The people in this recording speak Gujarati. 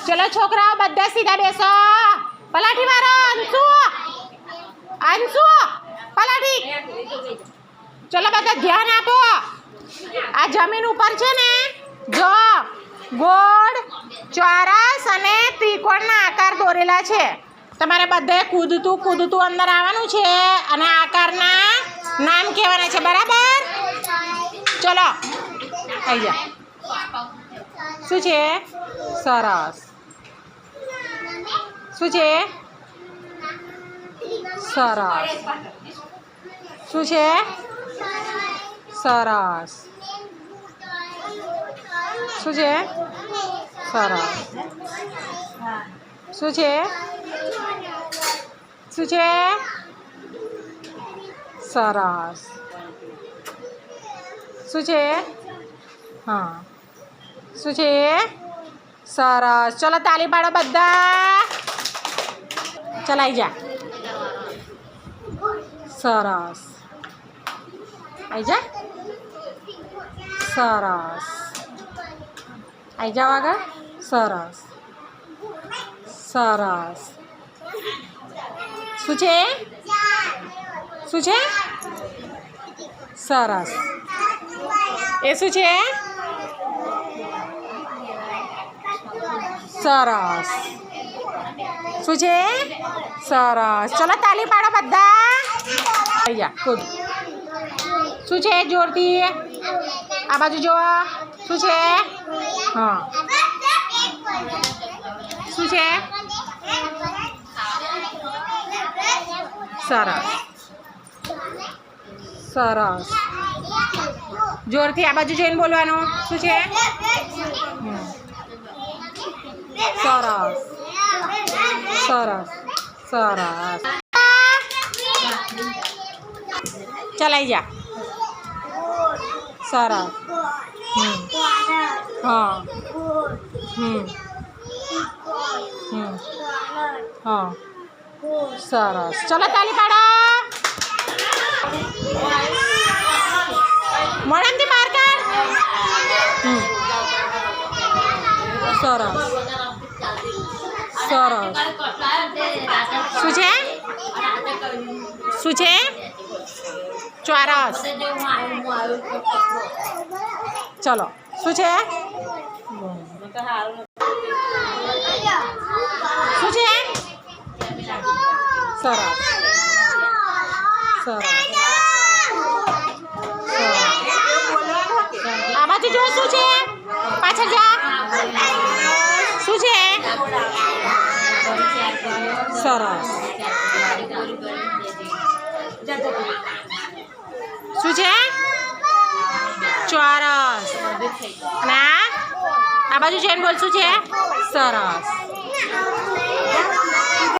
चलो छोकराओ बधा सीधा बेसो पलाठी मारो अंशु अंशु पलाठी चलो बधा ध्यान आपो आ जमीन ऊपर छे ने जो गोल ચોરસ અને ત્રિકોણના આકાર દોરેલા છે તમારે બધે કૂદતું અંદર આવવાનું છે અને આકારના નામ કહેવાના છે બરાબર ચલો આવી જા શું છે સરસ શું છે સરસ શું છે સરસ શું છે સરસ શું છે શું છે સરસ શું છે હા શું છે સરસ ચલો તાલી પાડો બધા ચલાઈ જા સરસ આવી જા સરસ આવી જાઓ આગળ સરસ સરસ શું છે શું છે સરસ એ શું છે સરસ શું છે સરસ ચલો તાલી પાડો બધા આવી જા કૂદ શું છે જોરથી આ બાજુ જો શું છે હા શું છે સરસ સરસ જોરથી આ બાજુ જોઈને બોલવાનું શું છે સરસ સરસ સરસ ચલાઈ જા સરસ હા હા સરસ ચલો તાલી પાડો મોઢામાંથી બહાર કાઢ સરસ સરસ શું છે શું છે ચોરસ ચલો શું છે શું છે સરસ સરસ આ બાજુ જો શું છે પાછળ જા શું છે સરસ શું છે ચોરસ અને આ બાજુ જઈને બોલ શું છે સરસ